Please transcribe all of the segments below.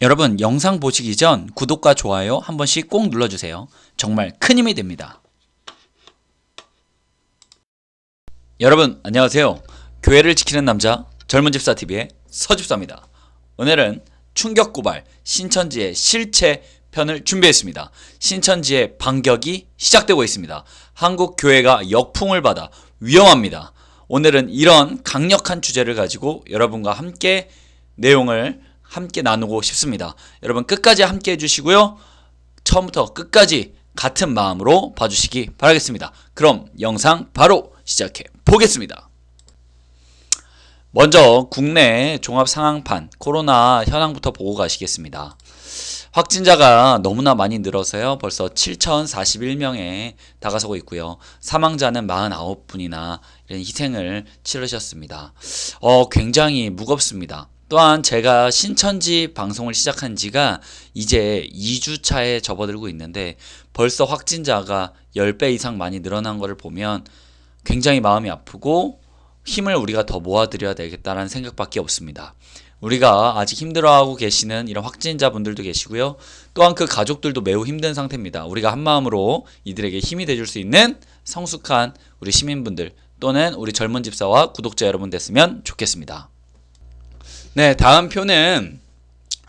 여러분, 영상 보시기 전 구독과 좋아요 한 번씩 꼭 눌러주세요. 정말 큰 힘이 됩니다. 여러분 안녕하세요. 교회를 지키는 남자 젊은집사TV의 서집사입니다. 오늘은 충격고발 신천지의 실체 편을 준비했습니다. 신천지의 반격이 시작되고 있습니다. 한국 교회가 역풍을 받아 위험합니다. 오늘은 이런 강력한 주제를 가지고 여러분과 함께 내용을 함께 나누고 싶습니다. 여러분 끝까지 함께 해주시고요. 처음부터 끝까지 같은 마음으로 봐주시기 바라겠습니다. 그럼 영상 바로 시작해 보겠습니다. 먼저 국내 종합상황판 코로나 현황부터 보고 가시겠습니다. 확진자가 너무나 많이 늘어서요. 벌써 7,041명에 다가서고 있고요. 사망자는 49분이나 이런 희생을 치르셨습니다. 굉장히 무겁습니다. 또한 제가 신천지 방송을 시작한 지가 이제 2주차에 접어들고 있는데 벌써 확진자가 10배 이상 많이 늘어난 것을 보면 굉장히 마음이 아프고 힘을 우리가 더 모아드려야 되겠다는 생각밖에 없습니다. 우리가 아직 힘들어하고 계시는 이런 확진자분들도 계시고요. 또한 그 가족들도 매우 힘든 상태입니다. 우리가 한마음으로 이들에게 힘이 돼줄 수 있는 성숙한 우리 시민분들 또는 우리 젊은 집사와 구독자 여러분 됐으면 좋겠습니다. 네, 다음 표는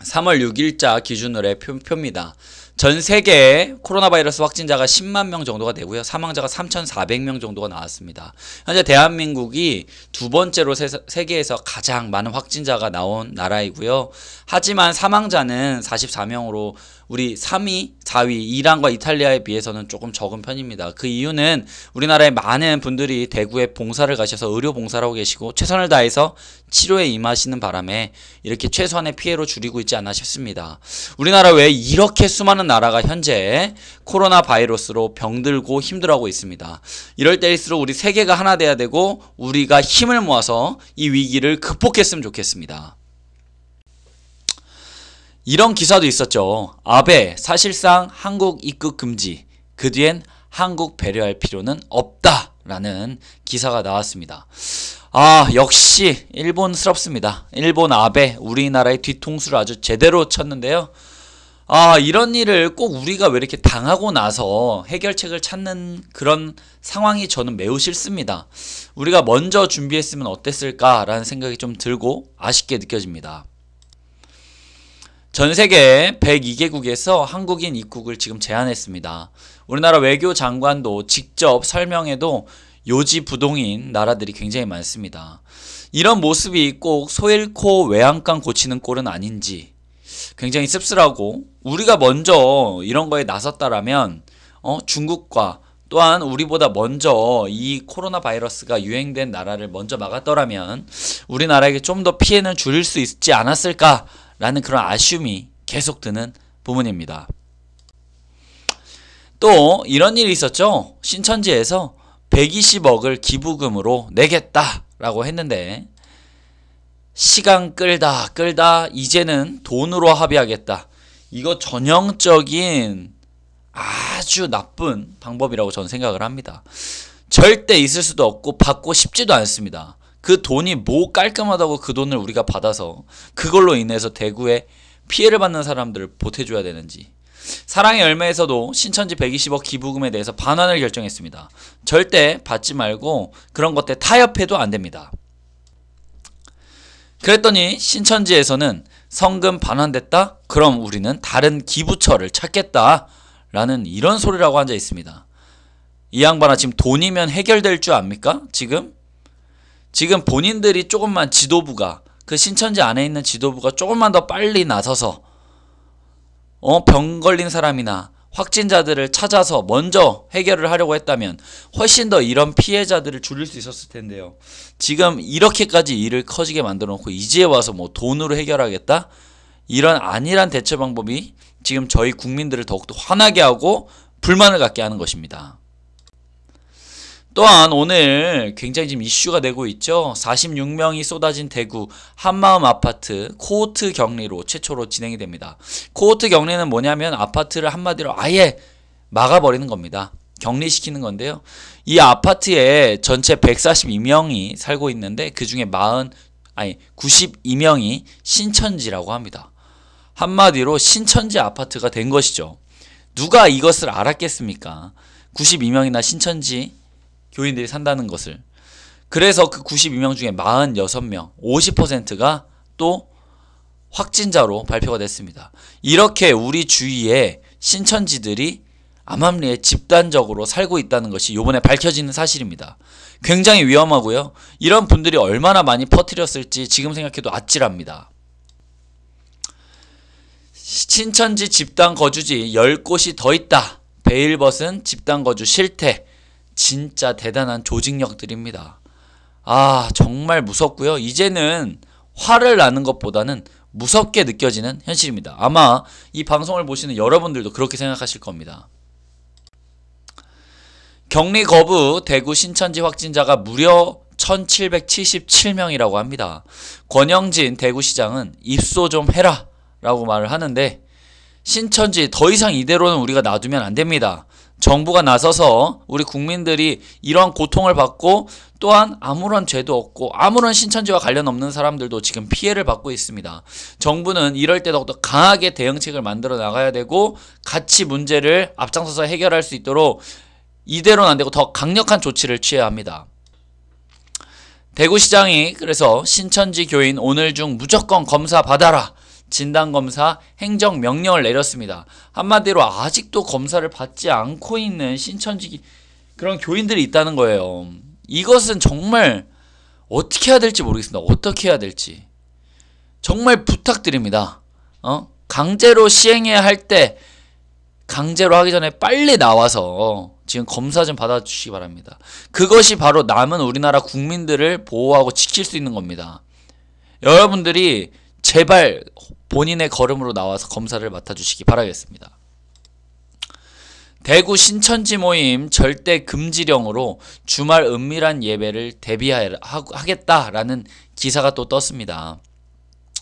3월 6일자 기준으로의 표입니다. 전 세계 코로나 바이러스 확진자가 10만 명 정도가 되고요. 사망자가 3,400명 정도가 나왔습니다. 현재 대한민국이 두 번째로 세계에서 가장 많은 확진자가 나온 나라이고요. 하지만 사망자는 44명으로 우리 3위, 4위 이란과 이탈리아에 비해서는 조금 적은 편입니다. 그 이유는 우리나라의 많은 분들이 대구에 봉사를 가셔서 의료 봉사를 하고 계시고 최선을 다해서 치료에 임하시는 바람에 이렇게 최소한의 피해로 줄이고 있지 않나 싶습니다. 우리나라 외에 이렇게 수많은 나라가 현재 코로나 바이러스로 병들고 힘들어하고 있습니다. 이럴 때일수록 우리 세계가 하나 돼야 되고 우리가 힘을 모아서 이 위기를 극복했으면 좋겠습니다. 이런 기사도 있었죠. 아베 사실상 한국 입국 금지, 그 뒤엔 한국 배려할 필요는 없다 라는 기사가 나왔습니다. 역시 일본스럽습니다. 일본 아베 우리나라의 뒤통수를 아주 제대로 쳤는데요. 이런 일을 꼭 우리가 왜 이렇게 당하고 나서 해결책을 찾는 그런 상황이 저는 매우 싫습니다. 우리가 먼저 준비했으면 어땠을까라는 생각이 좀 들고 아쉽게 느껴집니다. 전 세계 102개국에서 한국인 입국을 지금 제한했습니다. 우리나라 외교장관도 직접 설명해도 요지부동인 나라들이 굉장히 많습니다. 이런 모습이 꼭 소 잃고 외양간 고치는 꼴은 아닌지 굉장히 씁쓸하고 우리가 먼저 이런 거에 나섰다라면 중국과 또한 우리보다 먼저 이 코로나 바이러스가 유행된 나라를 먼저 막았더라면 우리나라에게 좀 더 피해는 줄일 수 있지 않았을까 라는 그런 아쉬움이 계속 드는 부분입니다. 또 이런 일이 있었죠. 신천지에서 120억을 기부금으로 내겠다라고 했는데 시간 끌다 이제는 돈으로 합의하겠다. 이거 전형적인 아주 나쁜 방법이라고 저는 생각을 합니다. 절대 있을 수도 없고 받고 싶지도 않습니다. 그 돈이 뭐 깔끔하다고 그 돈을 우리가 받아서 그걸로 인해서 대구에 피해를 받는 사람들을 보태줘야 되는지. 사랑의 열매에서도 신천지 120억 기부금에 대해서 반환을 결정했습니다. 절대 받지 말고 그런 것들 타협해도 안 됩니다. 그랬더니 신천지에서는 성금 반환됐다? 그럼 우리는 다른 기부처를 찾겠다 라는 이런 소리라고 앉아 있습니다. 이 양반아 지금 돈이면 해결될 줄 압니까? 지금 본인들이 조금만 지도부가 그 신천지 안에 있는 지도부가 조금만 더 빨리 나서서 병 걸린 사람이나 확진자들을 찾아서 먼저 해결을 하려고 했다면 훨씬 더 이런 피해자들을 줄일 수 있었을 텐데요. 지금 이렇게까지 일을 커지게 만들어 놓고 이제 와서 뭐 돈으로 해결하겠다? 이런 안일한 대처 방법이 지금 저희 국민들을 더욱더 화나게 하고 불만을 갖게 하는 것입니다. 또한 오늘 굉장히 지금 이슈가 되고 있죠. 46명이 쏟아진 대구 한마음 아파트 코호트 격리로 최초로 진행이 됩니다. 코호트 격리는 뭐냐면 아파트를 한마디로 아예 막아버리는 겁니다. 격리시키는 건데요. 이 아파트에 전체 142명이 살고 있는데 그 중에 92명이 신천지라고 합니다. 한마디로 신천지 아파트가 된 것이죠. 누가 이것을 알았겠습니까? 92명이나 신천지 교인들이 산다는 것을. 그래서 그 92명 중에 46명, 50%가 또 확진자로 발표가 됐습니다. 이렇게 우리 주위에 신천지들이 암암리에 집단적으로 살고 있다는 것이 이번에 밝혀지는 사실입니다. 굉장히 위험하고요. 이런 분들이 얼마나 많이 퍼뜨렸을지 지금 생각해도 아찔합니다. 신천지 집단 거주지 10곳이 더 있다. 베일벗은 집단 거주 실태. 진짜 대단한 조직력들입니다. 아, 정말 무섭고요. 이제는 화를 나는 것보다는 무섭게 느껴지는 현실입니다. 아마 이 방송을 보시는 여러분들도 그렇게 생각하실 겁니다. 격리 거부 대구 신천지 확진자가 무려 1777명이라고 합니다. 권영진 대구시장은 입소 좀 해라 라고 말을 하는데, 신천지 더 이상 이대로는 우리가 놔두면 안 됩니다. 정부가 나서서 우리 국민들이 이러한 고통을 받고 또한 아무런 죄도 없고 아무런 신천지와 관련 없는 사람들도 지금 피해를 받고 있습니다. 정부는 이럴 때 더욱더 강하게 대응책을 만들어 나가야 되고 같이 문제를 앞장서서 해결할 수 있도록 이대로는 안 되고 더 강력한 조치를 취해야 합니다. 대구시장이 그래서 신천지 교인 오늘 중 무조건 검사 받아라. 진단검사 행정명령을 내렸습니다. 한마디로 아직도 검사를 받지 않고 있는 신천지 그런 교인들이 있다는 거예요. 이것은 정말 어떻게 해야 될지 모르겠습니다. 어떻게 해야 될지. 정말 부탁드립니다. 강제로 시행해야 할 때 강제로 하기 전에 빨리 나와서 지금 검사 좀 받아주시기 바랍니다. 그것이 바로 남은 우리나라 국민들을 보호하고 지킬 수 있는 겁니다. 여러분들이 제발 본인의 걸음으로 나와서 검사를 맡아주시기 바라겠습니다. 대구 신천지 모임 절대 금지령으로 주말 은밀한 예배를 대비하겠다라는 기사가 또 떴습니다.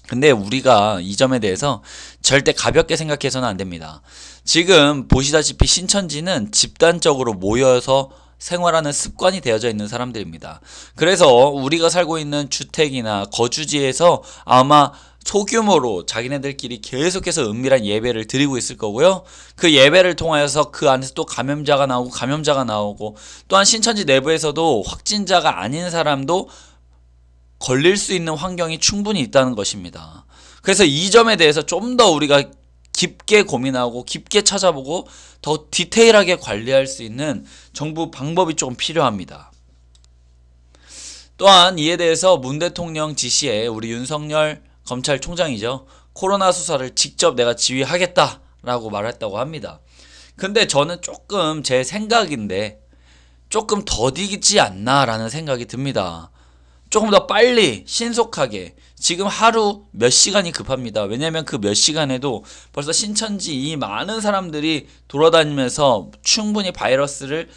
근데 우리가 이 점에 대해서 절대 가볍게 생각해서는 안 됩니다. 지금 보시다시피 신천지는 집단적으로 모여서 생활하는 습관이 되어져 있는 사람들입니다. 그래서 우리가 살고 있는 주택이나 거주지에서 아마 소규모로 자기네들끼리 계속해서 은밀한 예배를 드리고 있을 거고요. 그 예배를 통하여서 그 안에서 또 감염자가 나오고 또한 신천지 내부에서도 확진자가 아닌 사람도 걸릴 수 있는 환경이 충분히 있다는 것입니다. 그래서 이 점에 대해서 좀 더 우리가 깊게 고민하고 깊게 찾아보고 더 디테일하게 관리할 수 있는 정부 방법이 조금 필요합니다. 또한 이에 대해서 문 대통령 지시에 우리 윤석열 검찰총장이죠. 코로나 수사를 직접 내가 지휘하겠다라고 말했다고 합니다. 근데 저는 조금 제 생각인데 조금 더디지 않나라는 생각이 듭니다. 조금 더 빨리 신속하게 지금 하루 몇 시간이 급합니다. 왜냐하면 그 몇 시간에도 벌써 신천지 이 많은 사람들이 돌아다니면서 충분히 바이러스를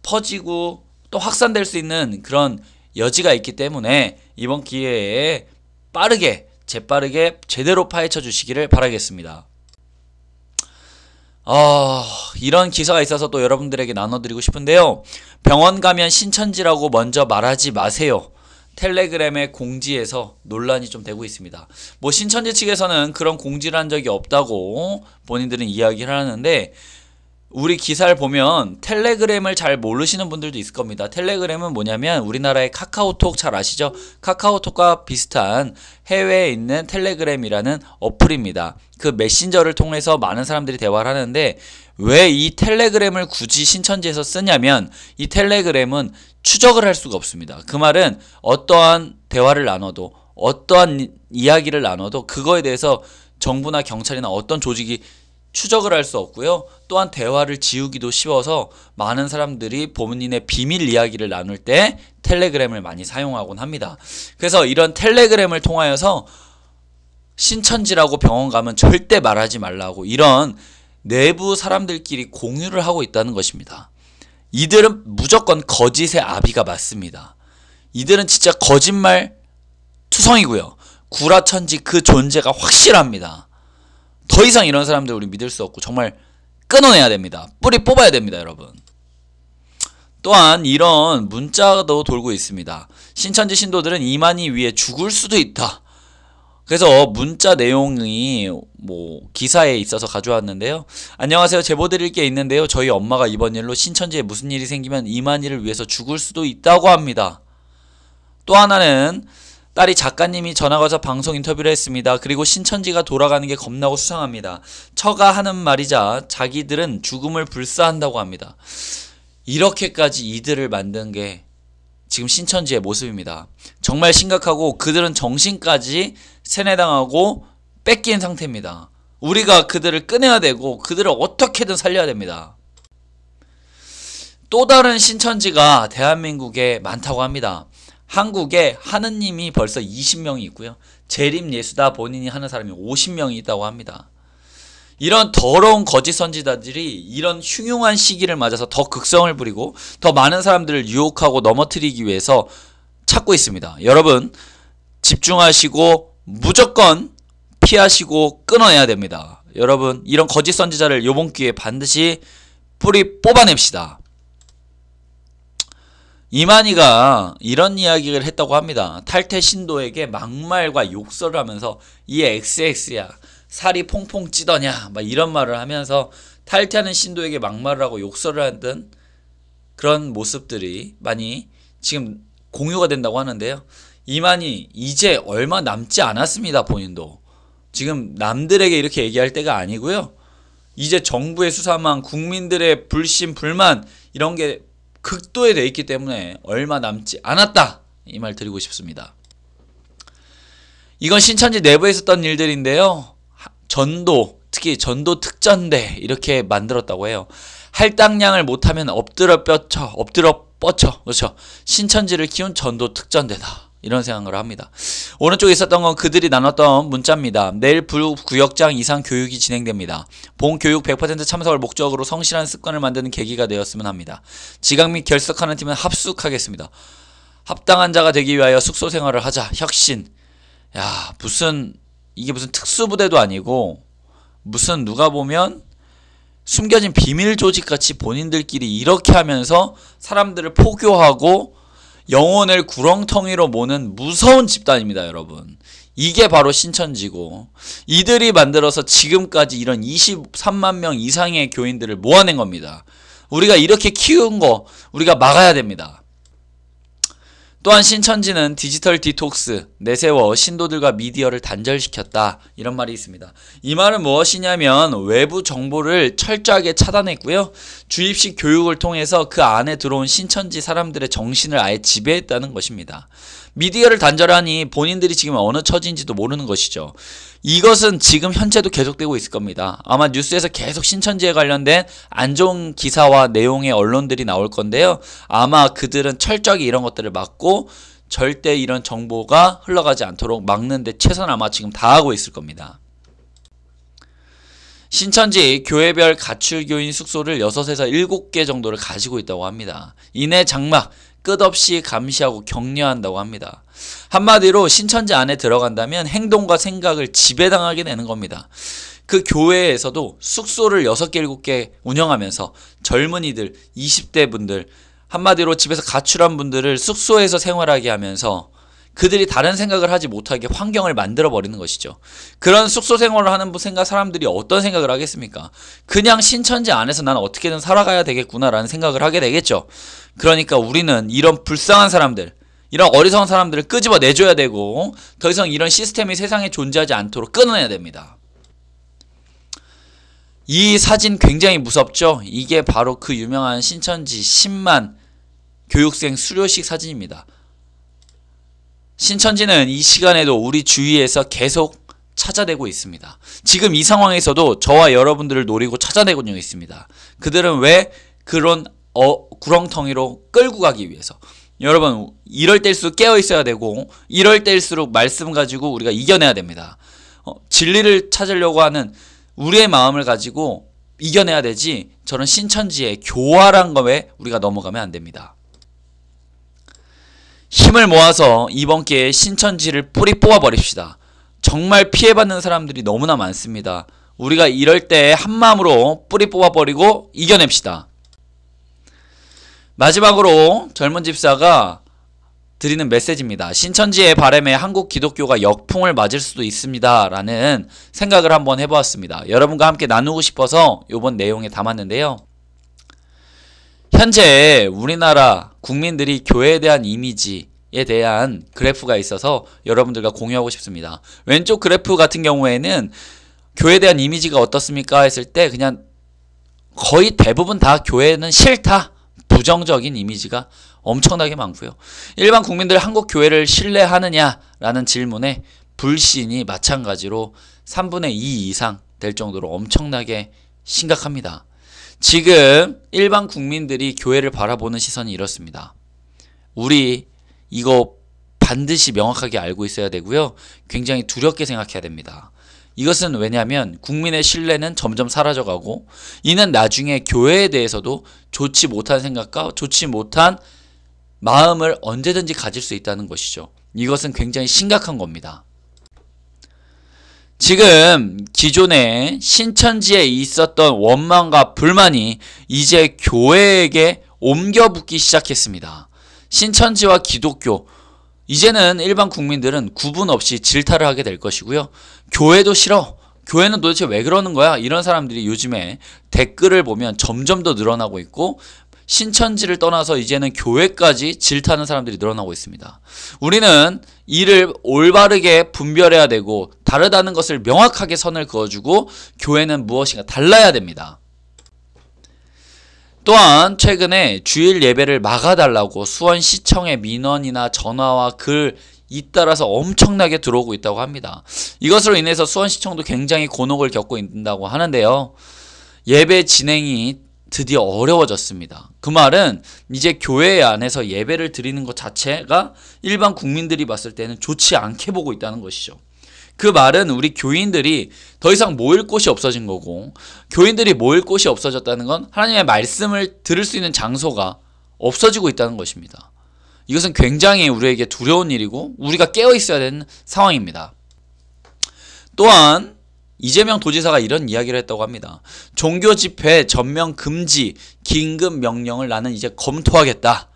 퍼지고 또 확산될 수 있는 그런 여지가 있기 때문에 이번 기회에 재빠르게 제대로 파헤쳐 주시기를 바라겠습니다. 이런 기사가 있어서 또 여러분들에게 나눠드리고 싶은데요. 병원 가면 신천지라고 먼저 말하지 마세요. 텔레그램의 공지에서 논란이 좀 되고 있습니다. 뭐 신천지 측에서는 그런 공지를 한 적이 없다고 본인들은 이야기를 하는데, 우리 기사를 보면 텔레그램을 잘 모르시는 분들도 있을 겁니다. 텔레그램은 뭐냐면 우리나라의 카카오톡 잘 아시죠? 카카오톡과 비슷한 해외에 있는 텔레그램이라는 어플입니다. 그 메신저를 통해서 많은 사람들이 대화를 하는데, 왜 이 텔레그램을 굳이 신천지에서 쓰냐면 이 텔레그램은 추적을 할 수가 없습니다. 그 말은 어떠한 대화를 나눠도 어떠한 이야기를 나눠도 그거에 대해서 정부나 경찰이나 어떤 조직이 추적을 할 수 없고요. 또한 대화를 지우기도 쉬워서 많은 사람들이 본인의 비밀 이야기를 나눌 때 텔레그램을 많이 사용하곤 합니다. 그래서 이런 텔레그램을 통하여서 신천지라고 병원 가면 절대 말하지 말라고 이런 내부 사람들끼리 공유를 하고 있다는 것입니다. 이들은 무조건 거짓의 아비가 맞습니다. 이들은 진짜 거짓말 투성이고요. 구라천지 그 존재가 확실합니다. 더 이상 이런 사람들 우리 믿을 수 없고 정말 끊어내야 됩니다. 뿌리 뽑아야 됩니다, 여러분. 또한 이런 문자도 돌고 있습니다. 신천지 신도들은 이만희 위에 죽을 수도 있다. 그래서 문자 내용이 기사에 있어서 가져왔는데요. 안녕하세요. 제보 드릴 게 있는데요. 저희 엄마가 이번 일로 신천지에 무슨 일이 생기면 이만희를 위해서 죽을 수도 있다고 합니다. 또 하나는 딸이 작가님이 전화 가서 방송 인터뷰를 했습니다. 그리고 신천지가 돌아가는 게 겁나고 수상합니다. 처가 하는 말이자 자기들은 죽음을 불사한다고 합니다. 이렇게까지 이들을 만든 게 지금 신천지의 모습입니다. 정말 심각하고 그들은 정신까지 세뇌당하고 뺏긴 상태입니다. 우리가 그들을 꺼내야 되고 그들을 어떻게든 살려야 됩니다. 또 다른 신천지가 대한민국에 많다고 합니다. 한국에 하느님이 벌써 20명이 있고요. 재림예수다 본인이 하는 사람이 50명이 있다고 합니다. 이런 더러운 거짓 선지자들이 이런 흉흉한 시기를 맞아서 더 극성을 부리고 더 많은 사람들을 유혹하고 넘어뜨리기 위해서 찾고 있습니다. 여러분 집중하시고 무조건 피하시고 끊어내야 됩니다. 여러분 이런 거짓 선지자를 이번 기회에 반드시 뿌리 뽑아냅시다. 이만희가 이런 이야기를 했다고 합니다. 탈퇴 신도에게 막말과 욕설을 하면서 이 XX야 살이 퐁퐁 찌더냐 막 이런 말을 하면서 탈퇴하는 신도에게 막말을 하고 욕설을 하던 그런 모습들이 많이 지금 공유가 된다고 하는데요. 이만희 이제 얼마 남지 않았습니다. 본인도 지금 남들에게 이렇게 얘기할 때가 아니고요. 이제 정부의 수사망 국민들의 불신 불만 이런 게 극도에 돼 있기 때문에 얼마 남지 않았다 이 말 드리고 싶습니다. 이건 신천지 내부에 있었던 일들인데요. 전도 특히 전도 특전대 이렇게 만들었다고 해요. 할당량을 못하면 엎드려 뻗쳐 그렇죠. 신천지를 키운 전도 특전대다 이런 생각을 합니다. 오른쪽에 있었던 건 그들이 나눴던 문자입니다. 내일 부구역장 이상 교육이 진행됩니다. 본 교육 100% 참석을 목적으로 성실한 습관을 만드는 계기가 되었으면 합니다. 지각 및 결석하는 팀은 합숙하겠습니다. 합당한 자가 되기 위하여 숙소 생활을 하자. 혁신. 야 이게 무슨 특수부대도 아니고 무슨 누가 보면 숨겨진 비밀 조직같이 본인들끼리 이렇게 하면서 사람들을 포교하고 영혼을 구렁텅이로 모는 무서운 집단입니다. 여러분 이게 바로 신천지고 이들이 만들어서 지금까지 이런 23만 명 이상의 교인들을 모아낸 겁니다. 우리가 이렇게 키운 거 우리가 막아야 됩니다. 또한 신천지는 디지털 디톡스 내세워 신도들과 미디어를 단절시켰다 이런 말이 있습니다. 이 말은 무엇이냐면 외부 정보를 철저하게 차단했고요. 주입식 교육을 통해서 그 안에 들어온 신천지 사람들의 정신을 아예 지배했다는 것입니다. 미디어를 단절하니 본인들이 지금 어느 처지인지도 모르는 것이죠. 이것은 지금 현재도 계속되고 있을 겁니다. 아마 뉴스에서 계속 신천지에 관련된 안 좋은 기사와 내용의 언론들이 나올 건데요. 아마 그들은 철저하게 이런 것들을 막고 절대 이런 정보가 흘러가지 않도록 막는데 최선을 아마 지금 다하고 있을 겁니다. 신천지 교회별 가출교인 숙소를 6에서 7개 정도를 가지고 있다고 합니다. 이내 장막 끝없이 감시하고 격려한다고 합니다. 한마디로 신천지 안에 들어간다면 행동과 생각을 지배당하게 되는 겁니다. 그 교회에서도 숙소를 6개, 7개 운영하면서 젊은이들, 20대 분들, 한마디로 집에서 가출한 분들을 숙소에서 생활하게 하면서 그들이 다른 생각을 하지 못하게 환경을 만들어 버리는 것이죠. 그런 숙소 생활을 하는 사람들이 어떤 생각을 하겠습니까? 그냥 신천지 안에서 난 어떻게든 살아가야 되겠구나라는 생각을 하게 되겠죠. 그러니까 우리는 이런 불쌍한 사람들, 이런 어리석은 사람들을 끄집어 내줘야 되고 더 이상 이런 시스템이 세상에 존재하지 않도록 끊어내야 됩니다. 이 사진 굉장히 무섭죠? 이게 바로 그 유명한 신천지 10만 교육생 수료식 사진입니다. 신천지는 이 시간에도 우리 주위에서 계속 찾아내고 있습니다. 지금 이 상황에서도 저와 여러분들을 노리고 찾아내고 있습니다. 그들은 왜 그런 구렁텅이로 끌고 가기 위해서. 여러분 이럴 때일수록 깨어 있어야 되고 이럴 때일수록 말씀 가지고 우리가 이겨내야 됩니다. 진리를 찾으려고 하는 우리의 마음을 가지고 이겨내야 되지 저런 신천지의 교활한 것에 우리가 넘어가면 안 됩니다. 힘을 모아서 이번 기회에 신천지를 뿌리 뽑아버립시다. 정말 피해받는 사람들이 너무나 많습니다. 우리가 이럴 때 한마음으로 뿌리 뽑아버리고 이겨냅시다. 마지막으로 젊은 집사가 드리는 메시지입니다. 신천지의 바람에 한국 기독교가 역풍을 맞을 수도 있습니다 라는 생각을 한번 해보았습니다. 여러분과 함께 나누고 싶어서 이번 내용에 담았는데요. 현재 우리나라 국민들이 교회에 대한 이미지에 대한 그래프가 있어서 여러분들과 공유하고 싶습니다. 왼쪽 그래프 같은 경우에는 교회에 대한 이미지가 어떻습니까 했을 때 그냥 거의 대부분 다 교회는 싫다, 부정적인 이미지가 엄청나게 많고요. 일반 국민들 한국 교회를 신뢰하느냐라는 질문에 불신이 마찬가지로 3분의 2 이상 될 정도로 엄청나게 심각합니다. 지금 일반 국민들이 교회를 바라보는 시선이 이렇습니다. 우리 이거 반드시 명확하게 알고 있어야 되고요. 굉장히 두렵게 생각해야 됩니다. 이것은 왜냐하면 국민의 신뢰는 점점 사라져가고 이는 나중에 교회에 대해서도 좋지 못한 생각과 좋지 못한 마음을 언제든지 가질 수 있다는 것이죠. 이것은 굉장히 심각한 겁니다. 지금 기존에 신천지에 있었던 원망과 불만이 이제 교회에게 옮겨붙기 시작했습니다. 신천지와 기독교, 이제는 일반 국민들은 구분 없이 질타를 하게 될 것이고요. 교회도 싫어. 교회는 도대체 왜 그러는 거야? 이런 사람들이 요즘에 댓글을 보면 점점 더 늘어나고 있고 신천지를 떠나서 이제는 교회까지 질타하는 사람들이 늘어나고 있습니다. 우리는 이를 올바르게 분별해야 되고 다르다는 것을 명확하게 선을 그어주고 교회는 무엇인가 달라야 됩니다. 또한 최근에 주일 예배를 막아달라고 수원시청의 민원이나 전화와 글 잇따라서 엄청나게 들어오고 있다고 합니다. 이것으로 인해서 수원시청도 굉장히 곤혹을 겪고 있다고 하는데요. 예배 진행이 드디어 어려워졌습니다. 그 말은 이제 교회 안에서 예배를 드리는 것 자체가 일반 국민들이 봤을 때는 좋지 않게 보고 있다는 것이죠. 그 말은 우리 교인들이 더 이상 모일 곳이 없어진 거고, 교인들이 모일 곳이 없어졌다는 건 하나님의 말씀을 들을 수 있는 장소가 없어지고 있다는 것입니다. 이것은 굉장히 우리에게 두려운 일이고 우리가 깨어 있어야 되는 상황입니다. 또한 이재명 도지사가 이런 이야기를 했다고 합니다. 종교 집회 전면 금지 긴급 명령을 나는 이제 검토하겠다.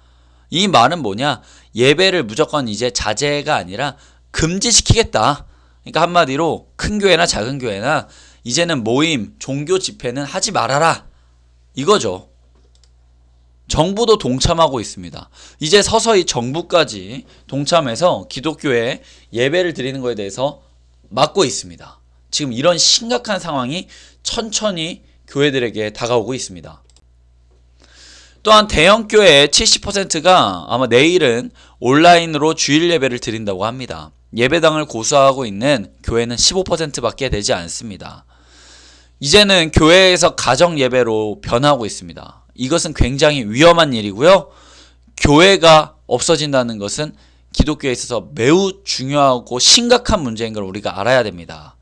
이 말은 뭐냐? 예배를 무조건 이제 자제가 아니라 금지시키겠다. 그러니까 한마디로 큰 교회나 작은 교회나 이제는 모임, 종교 집회는 하지 말아라. 이거죠. 정부도 동참하고 있습니다. 이제 서서히 정부까지 동참해서 기독교에 예배를 드리는 것에 대해서 막고 있습니다. 지금 이런 심각한 상황이 천천히 교회들에게 다가오고 있습니다. 또한 대형교회의 70%가 아마 내일은 온라인으로 주일 예배를 드린다고 합니다. 예배당을 고수하고 있는 교회는 15%밖에 되지 않습니다. 이제는 교회에서 가정 예배로 변하고 있습니다. 이것은 굉장히 위험한 일이고요. 교회가 없어진다는 것은 기독교에 있어서 매우 중요하고 심각한 문제인 걸 우리가 알아야 됩니다.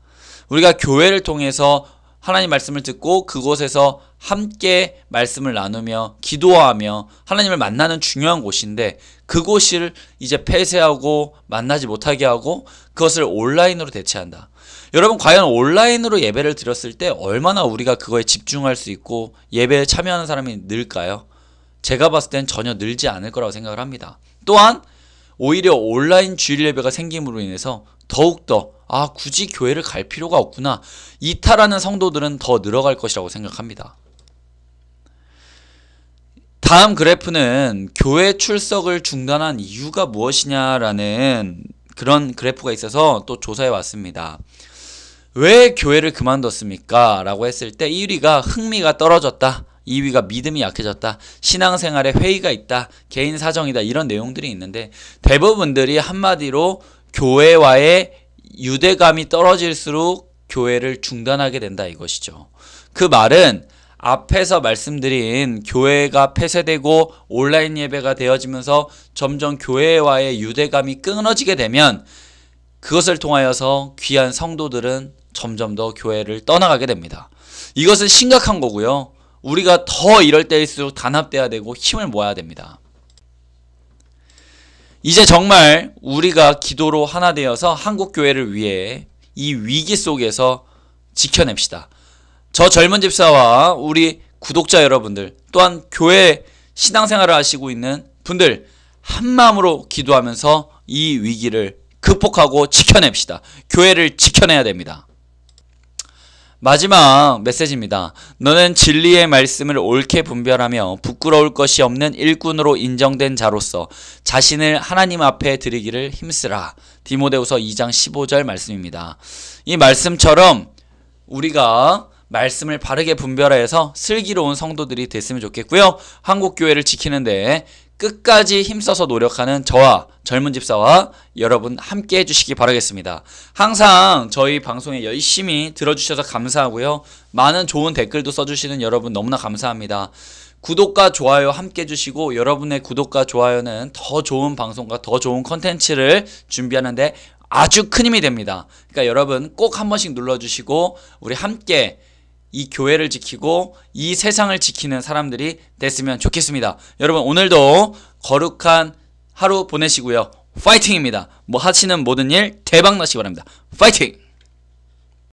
우리가 교회를 통해서 하나님 말씀을 듣고 그곳에서 함께 말씀을 나누며 기도하며 하나님을 만나는 중요한 곳인데 그곳을 이제 폐쇄하고 만나지 못하게 하고 그것을 온라인으로 대체한다. 여러분, 과연 온라인으로 예배를 드렸을 때 얼마나 우리가 그거에 집중할 수 있고 예배에 참여하는 사람이 늘까요? 제가 봤을 땐 전혀 늘지 않을 거라고 생각을 합니다. 또한 오히려 온라인 주일 예배가 생김으로 인해서 더욱더 굳이 교회를 갈 필요가 없구나, 이탈하는 성도들은 더 늘어갈 것이라고 생각합니다. 다음 그래프는 교회 출석을 중단한 이유가 무엇이냐라는 그런 그래프가 있어서 또 조사해 왔습니다. 왜 교회를 그만뒀습니까? 라고 했을 때 1위가 흥미가 떨어졌다, 2위가 믿음이 약해졌다, 신앙생활에 회의가 있다, 개인 사정이다, 이런 내용들이 있는데 대부분들이 한마디로 교회와의 유대감이 떨어질수록 교회를 중단하게 된다 이것이죠. 그 말은 앞에서 말씀드린 교회가 폐쇄되고 온라인 예배가 되어지면서 점점 교회와의 유대감이 끊어지게 되면 그것을 통하여서 귀한 성도들은 점점 더 교회를 떠나가게 됩니다. 이것은 심각한 거고요. 우리가 더 이럴 때일수록 단합돼야 되고 힘을 모아야 됩니다. 이제 정말 우리가 기도로 하나 되어서 한국 교회를 위해 이 위기 속에서 지켜냅시다. 저 젊은 집사와 우리 구독자 여러분들, 또한 교회 신앙생활을 하시고 있는 분들, 한마음으로 기도하면서 이 위기를 극복하고 지켜냅시다. 교회를 지켜내야 됩니다. 마지막 메시지입니다. 너는 진리의 말씀을 옳게 분별하며 부끄러울 것이 없는 일꾼으로 인정된 자로서 자신을 하나님 앞에 드리기를 힘쓰라. 디모데후서 2장 15절 말씀입니다. 이 말씀처럼 우리가 말씀을 바르게 분별해서 슬기로운 성도들이 됐으면 좋겠고요. 한국교회를 지키는데 끝까지 힘써서 노력하는 저와 젊은 집사와 여러분 함께 해주시기 바라겠습니다. 항상 저희 방송에 열심히 들어주셔서 감사하고요. 많은 좋은 댓글도 써주시는 여러분 너무나 감사합니다. 구독과 좋아요 함께 해주시고 여러분의 구독과 좋아요는 더 좋은 방송과 더 좋은 컨텐츠를 준비하는데 아주 큰 힘이 됩니다. 그러니까 여러분 꼭 한 번씩 눌러주시고 우리 함께 이 교회를 지키고 이 세상을 지키는 사람들이 됐으면 좋겠습니다. 여러분 오늘도 거룩한 하루 보내시고요. 파이팅입니다. 뭐 하시는 모든 일 대박 나시기 바랍니다. 파이팅!